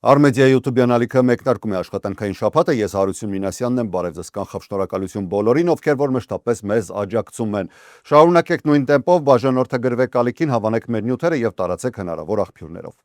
Արմեդիա YouTube-յան ալիքը մեկնարկում է աշխատանքային շաբաթը, ես Հարություն Մինասյանն եմ, բարև ձեզ, կանխավ շնորհակալություն բոլորին, ովքեր որ մշտապես մեզ աջակցում են։ Շարունակեք նույն տեմպով, բաժանորդագրվեք ալիքին, հավանեք մեր նյութերը եւ տարածեք հնարավոր աղբյուրներով։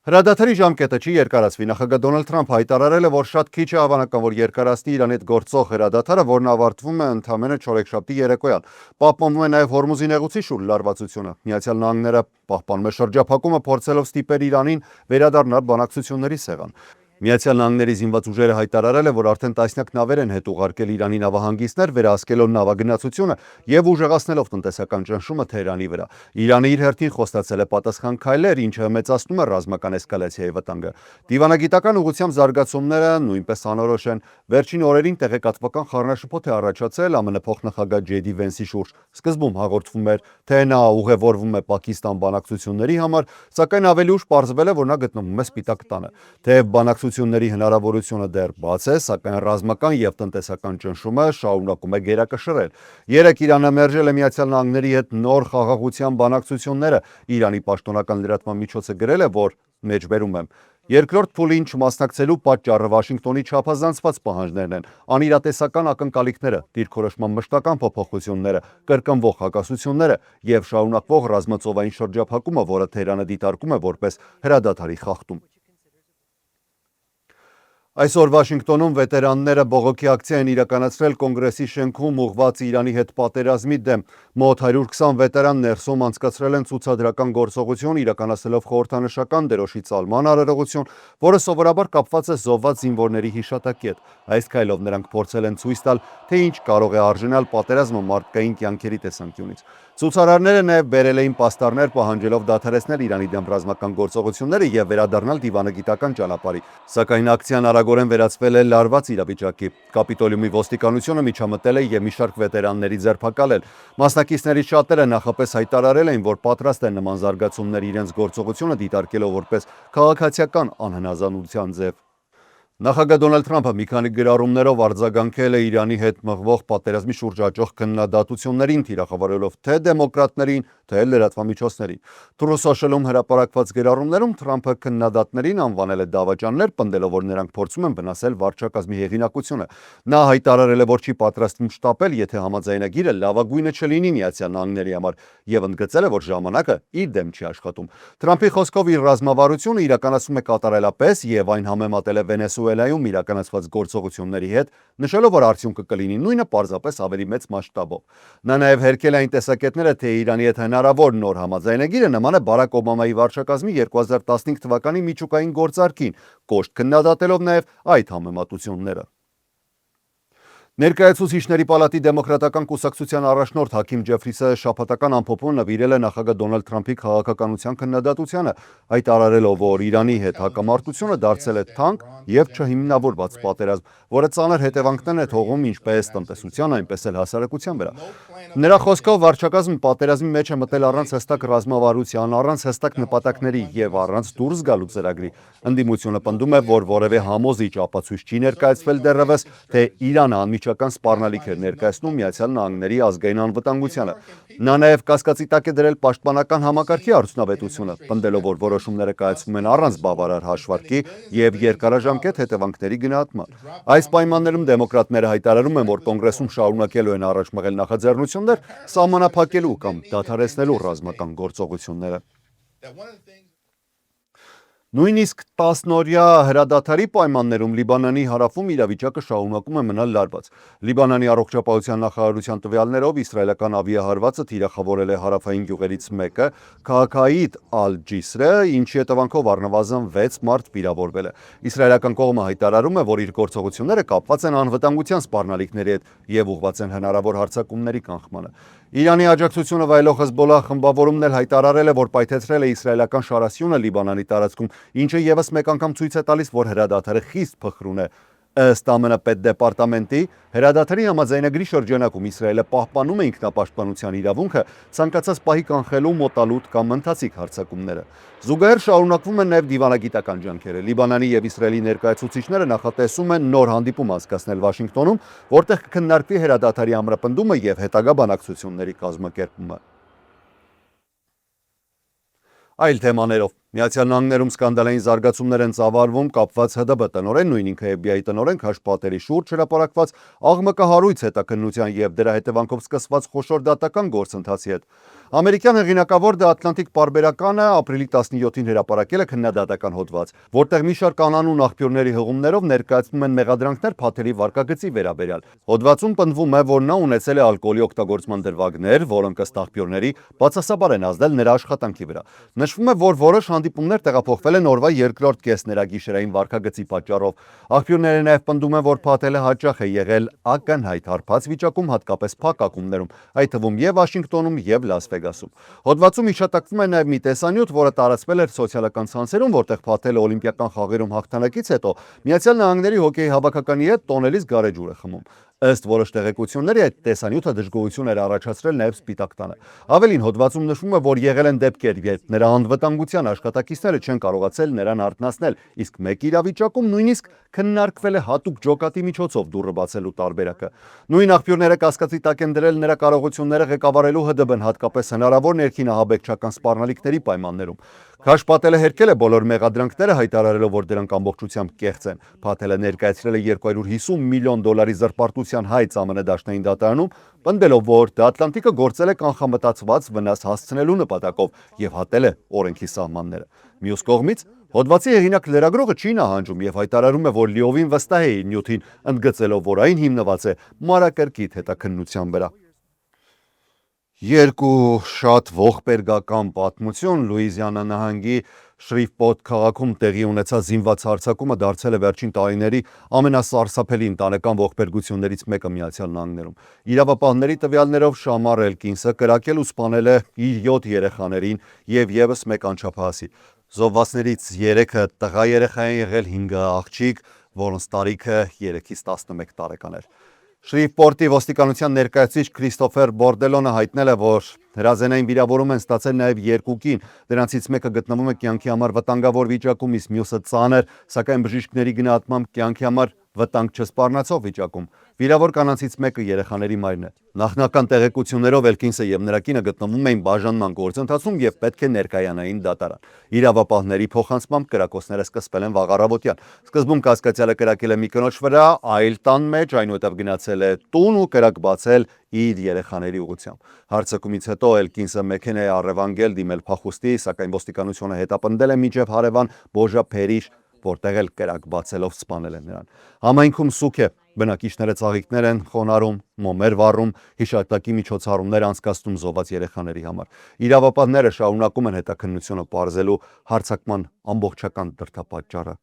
Հրադադարի ժամկետը չի երկարացվի։ Նախագահ Դոնալդ Թրամփը հայտարարել է, որ շատ քիչ է հավանական, որ երկարացնի Իրանի հետ գործող հրադադարը, որն ավարտվում է ընդամենը չորեքշաբթի երեկոյան։ Պահպանվում է նաև Հորմուզի նեղուցի շուրջ լարվածությունը։ Միացյալ Նահանգները պահպանում է շրջափակումը, փորձելով ստիպել Իրանին վերադառնալ բանակցությունների սեղան։ Միացյալ Նահանգների զինված ուժերը հայտարարել է, որ արդեն տասնյակ նավեր են հետ ուղարկել Իրանի նավահանգիստներ, վերահսկելով նավագնացությունը եւ ուժեղացնելով տնտեսական ճնշումը Թեհրանի վրա։ Իրանը իր հերթին խոստացել է պատասխան քայլեր, ինչը մեծացնում է ռազմական էսկալացիայի վտանգը։ Դիվանագիտական ուղղությամբ զարգացումները նույնպես անորոշ են։ Վերջին օրերին տեղեկատվական խառնաշփոթ է առաջացել ԱՄՆ փոխնախագահ Ջեյ Դի Վենսի շուրջ։ Սկզբում հաղորդվում էր, թե նա ուղևորվում է Պակիստան բանակցությունների համար, սակայն ավելի ուշ պարզվել է, որ նա գտնվում է Սպիտակ տանը։ Թեև բանակցությունների հնարավորությունը դեռ բաց է, սակայն ռազմական եւ տնտեսական ճնշումը շարունակում է գերակշռել։ Երեկ Իրանը մերժել է Միացյալ Նահանգների հետ նոր խաղաղության բանակցությունները։ Իրանի պաշտոնական լրատվական միջոցը գրել է, որ մեջբերում եմ. երկրորդ փուլին չմասնակցելու պատճառը Վաշինգտոնի չափազանցված պահանջներն են, անիրատեսական ակնկալիքները, դիրքորոշման մշտական փոփոխությունները, կրկնվող հակասությունները եւ շարունակվող ռազմածովային շրջափակումը, որը Թեհրանը դիտարկում է որպես հրադադարի խախտում։ Այսօր Վաշինգտոնում վետերանները բողոքի ակցիա են իրականացրել Կոնգրեսի շենքում ուղղված Իրանի հետ պատերազմի դեմ։ Մոտ 120 վետերան ներսում անցկացրել են ցուցադրական գործողություն, իրականացնելով խորհրդանշական դրոշի ծալման արարողություն, որը սովորաբար կապված է զոհված զինվորների հիշատակի հետ։ Այս քայլով նրանք փորձել են ցույց տալ, թե ինչ կարող է արժանալ պատերազմը մարդկային կյանքերի տեսանկյունից։ Ցուցարարները նաև բերել էին պաստառներ, պահանջելով դադարեցնել Իրանի դեմ ռազմական գործողությունները եւ վերադառնալ դիվանագիտական ճանապարհի։ Սակայն ակցիան արագորեն վերածվել է լարված իրավիճակի։ Կապիտոլիումի ոստիկանությունը միջամտել է եւ մի շարք վետերանների ձերբակալել։ Մասնակիցներից շատերը նախապես հայտարարել էին, որ պատրաստ են նման զարգացումներ իրենց գործողությունը դիտարկելով որպես քաղաքացիական անհնազանդության ձև։ Նախագահ Դոնալդ Թրամփը մի քանի գրառումներով արձագանքել է Իրանի հետ մղվող պատերազմի շուրջ աճող քննադատություններին, թիրախավորելով թե դեմոկրատներին, թե լրատվամիջոցներին։ Truth Social-ում հրապարակված գրառումներում Թրամփը քննադատներին անվանել է դավաճաններ, պնդելով, որ նրանք փորձում են վնասել վարչակազմի հեղինակությունը։ Նա հայտարարել է, որ չի պատրաստվում շտապել, եթե համաձայնագիրը լավագույնը չլինի Միացյալ Նահանգների համար, եւ ընդգծել է, որ ժամանակը իր դեմ չի աշխատում։ Թրամփի խոսքով իր ռազմավարությունը իրականացում է կատարելապես եւ այն համեմատել է Վենեսուելայում իրականացված գործողությունների հետ, նշելով, որ արդյունքը կլինի նույնը, պարզապես ավելի մեծ մասշտաբով։ Նա նաև հերքել է այն տեսակետները, թե Իրանի հետ հնարավոր նոր համաձայնագիրը նման է Բարակ Օբամայի վարչակազմի 2015 թվականի միջուկային գործարքին, կոշտ քննադատելով նաև այդ համեմատությունները։ Ներկայացուցիչների պալատի դեմոկրատական կուսակցության առաջնորդ Հաքիմ Ջեֆրիսը շաբաթական ամփոփում նվիրել է նախագահ Դոնալդ Թրամփի քաղաքականության քննադատությանը, հայտարարելով, որ Իրանի հետ հակամարտությունը դարձել է թանկ եւ չհիմնավորված պատերազմ, որը ծանր հետևանքներ է թողում ինչպես տնտեսության, այնպես էլ հասարակության վրա։ Նրա խոսքով վարչակազմը պատերազմի մեջ է մտել առանց հստակ ռազմավարության, առանց հստակ նպատակների եւ առանց դուրս գալու ծրագրի։ Ընդդիմությունը պնդում է, որ որևէ համոզիչ ապացույց չի ներկայացվել դեռևս, թե Իրանը անմիջական սպառնալիք էր ներկայացնում Միացյալ Նահանգների ազգային անվտանգությանը։ Նա նաև կասկածի տակ է դրել պաշտպանական համակարգի արդյունավետությունը, պնդելով, որ որոշումները կայացվում են առանց բավարար հաշվարկի եւ երկարաժամկետ հետևանքների գնահատման։ Այս պայմաններում դեմոկրատները հայտարարում են, որ կոնգրեսում շարունակելու են առաջ մղել նախաձեռնություններ սահմանափակելու կամ դադարեցնելու ռազմական գործողությունները։ Նույնիսկ 10-օրյա հրադադարի պայմաններում Լիբանանի հարավում իրավիճակը շարունակում է մնալ լարված։ Լիբանանի առողջապահության նախարարության տվյալներով իսրայելական ավիահարվածը թիրախավորել է հարավային գյուղերից մեկը, քաղաք Ալ-Ջիսրը, ինչի հետևանքով առնվազն 6 մարդ վիրավորվել է։ Իսրայելական կողմը հայտարարում է, որ իր գործողությունները կապված են անվտանգության սպառնալիքների հետ եւ ուղղված են հնարավոր հարձակումների կանխմանը։ Իրանի աջակցությունը վայելող Հեզբոլլահ խմբավորումն էլ հայտարարել է, որ պայթեցրել է իսրայելական շարասյունը Լիբանանի տարածքում, ինչը եւս մեկ անգամ ցույց է տալիս, որ հրադադարը խիստ փխրուն է։ Ըստ ԱՄՆ պետդեպարտամենտի, հրադադարի համաձայնագրի շրջանակում Իսրայելը պահպանում է ինքնապաշտպանության իրավունքը ցանկացած պահի կանխելու մոտալուտ կամ ընթացիկ հարձակումները։ Զուգահեռ շարունակվում են նաև դիվանագիտական ջանքերը։ Լիբանանի եւ Իսրայելի ներկայացուցիչները նախատեսում են նոր հանդիպում անցկացնել Վաշինգտոնում, որտեղ կքննարկվի հրադադարի ամրապնդումը եւ հետագա բանակցությունների կազմակերպումը։ Այլ թեմաներով Միացյալ Նահանգներում սկանդալային զարգացումներ են ծավալվում կապված ՀԴԲ տնօրեն, նույն ինքը FBI տնօրեն քաշ պատերի շուրջ հրապարակված աղմկահարույց հետաքննության եւ դրա հետևանքով սկսված խոշոր դատական գործընթացի հետ։ Ամերիկյան հեղինակավոր The Atlantic պարբերականը ապրիլի 17-ին հրապարակել է քննադատական հոդված, որտեղ մի շարք անանուն աղբյուրների հղումներով ներկայացնում են մեղադրանքներ Փաթերի վարկագծի վերաբերյալ։ Հոդվածում պնդվում է, որ նա ունեցել է ալկոհոլի օգտագործման դրվագներ, որոնք ըստ աղբյուրների բացասաբար են ազդել նրա աշխատանքի վրա։ Նշվում է, որ որոշ հանդիպումներ տեղափոխվել են օրվա երկրորդ կեսներագիշերային վարկագծի պատճառով։ Աղբյուրները նաև պնդում են, որ Փաթելը հաճախ է եղել ակնհայտ հարբած վիճակում, հատկապես փակ ակումբներում, այդ թվում եւ Վաշինգտոնում եւ Լաս Վեգասում։ Հոդվածում հիշատակվում է նաև մի տեսանյութ, որը տարածվել էր սոցիալական ցանցերում, որտեղ Փաթելը օլիմպիական խաղերում հաղթանակից հետո Միացյալ Նահանգների հոկեյի հավաքականի հետ տոնելից գարեջուր է խմում։ Ըստ որոշ տեղեկությունների այդ տեսանյութը դժգոհություն էր առաջացրել նաև Սպիտակ տանը։ Ավելին, հոդվածում նշվում է, որ եղել են դեպքեր, երբ նրա անվտանգության աշխատակիցները չեն կարողացել նրան արթնացնել, իսկ մեկ իրավիճակում նույնիսկ քննարկվել է հատուկ ջոկատի միջոցով դուռը բացելու տարբերակը։ Նույն աղբյուրները կասկածի տակ են դրել նրա կարողությունները ղեկավարելու ՀԴԲ-ն, հատկապես հնարավոր ներքին ահաբեկչական սպառնալիքների պայմաններում։ Քաշ Պատելը հերքել է բոլոր մեղադրանքները, հայտարարելով, որ դրանք ամբողջությամբ կեղծ են։ Փաթելը ներկայացրել է $250 միլիոն զրպարտության հայց ԱՄՆ դաշնային դատարանում, պնդելով, որ The Atlantic-ը գործել է կանխամտածված վնաս հասցնելու նպատակով եւ հատել է օրենքի սահմանները։ Մյուս կողմից, հոդվածի հեղինակ լրագրողը չի նահանջում եւ հայտարարում է, որ լիովին վստահ է իր նյութին, ընդգծելով, որ այն հիմնված է մանրակրկիտ հետաքննության վրա։ Երկու շատ ողբերգական պատմություն Լուիզիանա նահանգի Շրիվպորտ քաղաքում տեղի ունեցած զինված հարձակումը դարձել է վերջին տարիների ամենասարսափելի ընտանեկան ողբերգություններից մեկը Միացյալ Նահանգներում։ Իրավապահների տվյալներով Շամար Էլկինսը կրակել ու սպանել է իր 7 երեխաներին եւ եւս մեկ անչափահասի։ Զոհվածներից 3-ը տղա երեխա են եղել, 5-ը աղջիկ, որոնց տարիքը 3-ից 11 տարեկան էր։ Շրիվպորտի ոստիկանության ներկայացուցիչ Քրիստոֆեր Բորդելոնը հայտնել է, որ հրազենային վիրավորում են ստացել նաև 2 կին, դրանցից մեկը գտնվում է կյանքի համար վտանգավոր վիճակում, իսկ մյուսը ծանր, սակայն բժիշկների գնահատմամբ կյանքի համար վտանգ չսպառնացող վիճակում։ Վիրավոր կանանցից մեկը երեխաների մայրն է։ Նախնական տեղեկություններով Էլկինսը եւ նրա կինը գտնվում էին բաժանման գործընթացում եւ պետք է ներկայանային դատարան։ Իրավապահների փոխանցմամբ կրակոցները սկսվել են վաղ առավոտյան։ Սկզբում կասկածյալը կրակել է մի կնոջ վրա, այլ տան մեջ, այնուհետև գնացել է տուն ու կրակ բացել իր երեխաների ուղղությամբ։ Հարձակումից հետո Էլկինսը մեքենա է առևանգել դիմել փախուստի, սակայն ոստիկանությունը հետապնդել է միջև հարևան Բոժա Փերիշ, որտեղ էլ կրակ բացելով սպանել են նրան։ Համայնքում սուք է, բնակիչները ծաղիկներ են խոնարհում, մոմեր վառում, հիշատակի միջոցառումներ անցկացնում զոհված երեխաների համար։ Իրավապահները շարունակում են հետաքննությունը պարզելու հարձակման ամբողջական դրդապատճառը։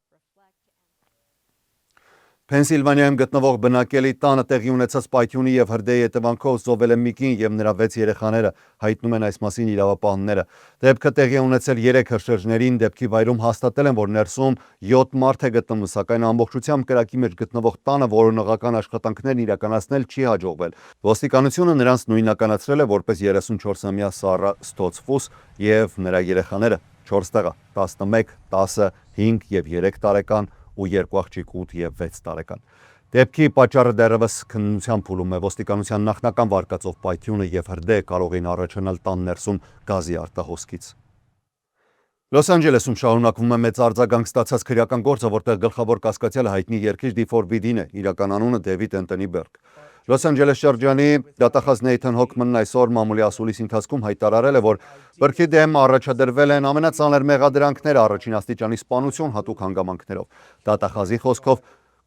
Փենսիլվանիայում գտնվող բնակելի տանը տեղի ունեցած պայթյունի եւ հրդեհի հետևանքով զոհվել է մի կին եւ նրա 6 երեխաները, հայտնում են այս մասին իրավապահները։ Դեպքը տեղի է ունեցել 3 հրշեջներին, դեպքի վայրում հաստատել են, որ ներսում 7 մարդ է գտնվում, սակայն ամբողջությամբ կրակի մեջ գտնվող տանը որոնողական աշխատանքներն իրականացնել չի հաջողվել։ Ոստիկանությունը նրանց նույնականացրել է որպես 34-ամյա Սառա Ստոցֆուս եւ նրա երեխաները 4 տեղա՝ 11, 10, 5 եւ 3 տարեկան ու 2 աղջիկ 8 եւ 6 տարեկան։ Դեպքի պատճառը դեռևս քննության փուլում է։ Ոստիկանության նախնական վարկածով պայթյունը եւ հրդեհը կարող էին առաջանալ տան ներսում գազի արտահոսքից։ Լոս Անջելեսում շարունակվում է մեծ արձագանք ստացած քրեական գործը, որտեղ գլխավոր կասկածյալը հայտնի երգիչ Դիֆորբիդին է, իրական անունը Դեվիդ Էնթոնի Բերգ։ Լոս Անջելես շրջանի դատախազ Նեյթան Հոքմանն այսօր մամուլի ասուլիսի ընթացքում հայտարարել է, որ Բերգի դեմ առաջադրվել են ամենածանր մեղադրանքները, առաջին աստիճանի սպանություն հատուկ հանգամանքներով։ Դատախազի խոսքով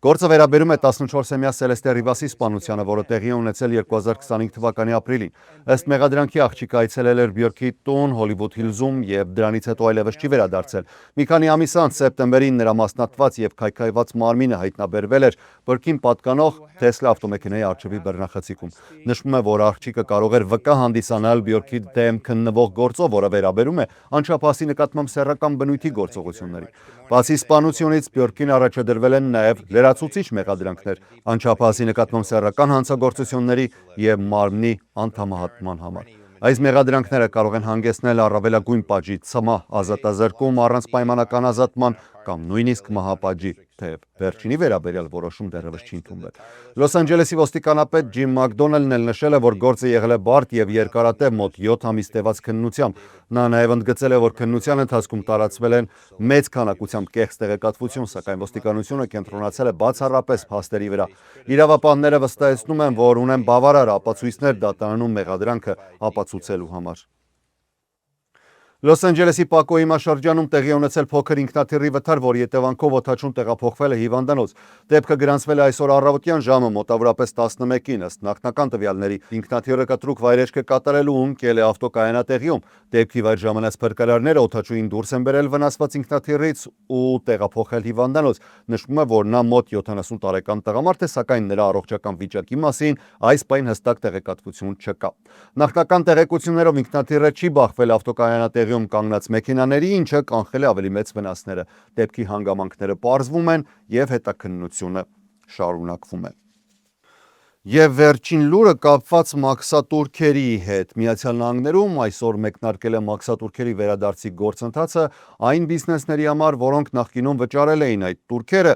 գործը վերաբերում է 14-ամյա Սելեստե Ռիվասի սպանությանը, որը տեղի է ունեցել 2025 թվականի ապրիլին։ Ըստ մեղադրանքի աղջիկը այցելել էր Բյորքի տուն Հոլիվուդ Հիլզում եւ դրանից հետո այլևս չի վերադարձել։ Մի քանի ամիս անց սեպտեմբերին նրա մասնատված եւ քայքայված մարմինը հայտնաբերվել էր Բերքին պատկանող Տեսլա ավտոմեքենայի առջևի բեռնախցիկում։ Նշվում է, որ աղջիկը կարող էր վկա հանդիսանալ Բյորքի դեմ քննվող գործով, որը վերաբերում է անչափահասի նկատմամբ սեռական բնույթի գործողությունների։ Բացի սպանությունից Բյորքին առաջադրվել են նաև լրացուցիչ մեղադրանքներ անչափահասի նկատմամբ սեռական հանցագործությունների եւ մարմնի անդամահատման համար։ Այս մեղադրանքները կարող են հանգեցնել առավելագույն պատժի, ցմահ, ազատազրկում առանց պայմանական ազատման կամ նույնիսկ մահապատժի։ թեև վերջինի վերաբերյալ որոշում դեռևս չի ընդունվել։ Լոս Անջելեսի ոստիկանապետ Ջիմ Մակդոնալդն էլ նշել է, որ գործը եղել է բարդ եւ երկարատև մոտ 7 ամիս տևած քննությամբ։ Նա նաեւ ընդգծել է, որ քննության ընթացքում տարածվել են մեծ քանակությամբ կեղծ տեղեկատվություն, սակայն ոստիկանությունը կենտրոնացել է բացառապես փաստերի վրա։ Իրավապահները վստահեցնում են, որ ունեն բավարար ապացույցներ դատարանում մեղադրանքը ապացուցելու համար։ Լոս Անջելեսի Պակո հիմնաշրջանում տեղի ունեցել փոքր ինքնաթիռի վթար, որի հետևանքով օդաչուն տեղափոխվել է հիվանդանոց։ Դեպքը գրանցվել է այսօր առավոտյան ժամը մոտավորապես 11-ին, ըստ նախնական տվյալների։ Ինքնաթիռը կտրուկ վայրեջք է կատարելու ընկել է ավտոկայանատեղիում։ Դեպքի վայր ժամանած փրկարարները օդաչուին դուրս են բերել վնասված ինքնաթիռից ու տեղափոխել հիվանդանոց։ Նշվում է, որ նա մոտ 70 տարեկան տղամարդ է, սակայն նրա առողջական վիճակի մասին այս պայն հստակ տեղեկատվություն չկա։ Նախնական տեղեկություններով ինքնաթիռը չի բախվել ավտոկայանատեղիում կանգնած մեքենաների, ինչը կանխել է ավելի մեծ վնասները։ Դեպքի հանգամանքները պարզվում են եւ հետաքննությունը շարունակվում է։ Եվ վերջին լուրը կապված մաքսատուրքերի հետ։ Միացյալ Նահանգներում այսօր մեկնարկել է մաքսատուրքերի վերադարձի գործընթացը այն բիզնեսների համար, որոնք նախկինում վճարել էին այդ տուրքերը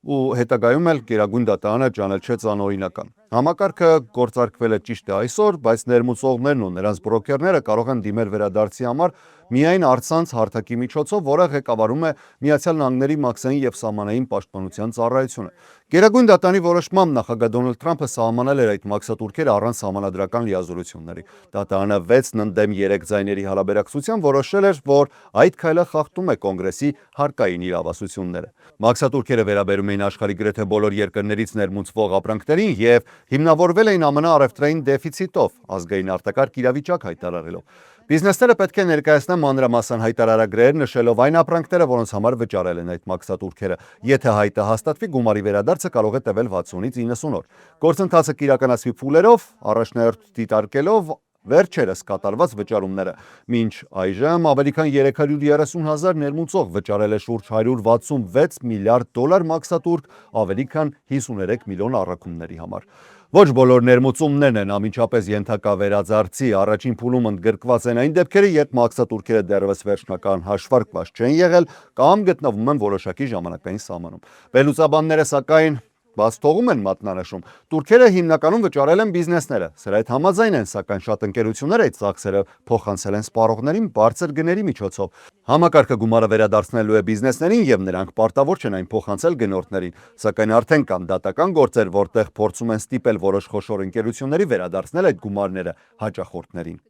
ու հետագայում էլ Գերագույն դատարանը ճանաչեց անօրինական։ Համակարգը գործարկվել է ճիշտ է այսօր, բայց ներմուծողներն ու նրանց բրոկերները կարող են դիմել վերադարձի համար միայն առցանց հարթակի միջոցով, որը ղեկավարում է Միացյալ Նահանգների մաքսային եւ սահմանային պաշտպանության ծառայությունը։ Գերագույն դատարանի որոշմամբ նախագահ Դոնալդ Թրամփը սահմանել էր այդ մաքսատուրքերը առանց սահմանադրական լիազորությունների։ Դատարանը 6-3 ձայների հարաբերակցությամբ որոշել էր, որ այդ քայլը խախտում է կոնգրեսի հարկային իրավասությունները։ Մաքսատուրքերը վերաբերում էին աշխարհի գրեթե բոլոր երկրներից ներմուծվող ապրանքներին եւ հիմնավորվել էին ԱՄՆ առևտրային դեֆիցիտով, ազգային արտակարգ իրավիճակ հայտարարելով։ Բիզնեսները պետք է ներկայացնեն մանրամասն հայտարարագրեր, նշելով այն ապրանքները, որոնց համար վճարել են այդ մաքսատուրքերը։ Եթե հայտը հաստատվի, գումարի վերադարձը կարող է տևել 60-ից 90 օր։ Գործընթացը կիրականացվի փուլերով, առաջնահերթ դիտարկելով վերջերս կատարված վճարումները։ Մինչ այժմ ավելի քան 330,000 ներմուծող վճարել է շուրջ 166 միլիարդ դոլար մաքսատուրք ավելի քան 53 միլիոն առաքումների համար։ Ոչ բոլոր ներմուծումներն են ամիջապես ենթակա վերադարձի։ Առաջին փուլում ընդգրկված են այն դեպքերը, երբ մաքսատուրքերը դեռևս վերջնական հաշվարկված չեն եղել կամ գտնվում են որոշակի ժամանակային սահմանում։ Վերլուծաբանները սակայն բաց թողում են մատնանշում։ Տուրքերը հիմնականում վճարել են բիզնեսները։ Սրա հետ համաձայն են, սակայն շատ ընկերություններ այդ ծախսերը փոխանցել են սպառողներին բարձր գների միջոցով։ Համակարգը գումարը վերադարձնելու է բիզնեսներին եւ նրանք պարտավոր չեն այն փոխանցել գնորդներին, սակայն արդեն կան դատական գործեր, որտեղ փորձում են ստիպել որոշ խոշոր ընկերությունների վերադարձնել այդ գումարները հաճախորդներին։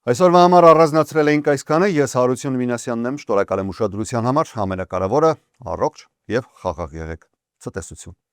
Այսօրվա համար առանձնացրել էինք այսքանը, ես Հարություն Մինասյանն եմ, շնորհակալ եմ ուշադրության համար, ամենակարևորը՝ առողջ եւ խաղաղ եղեք։ Ցտեսություն։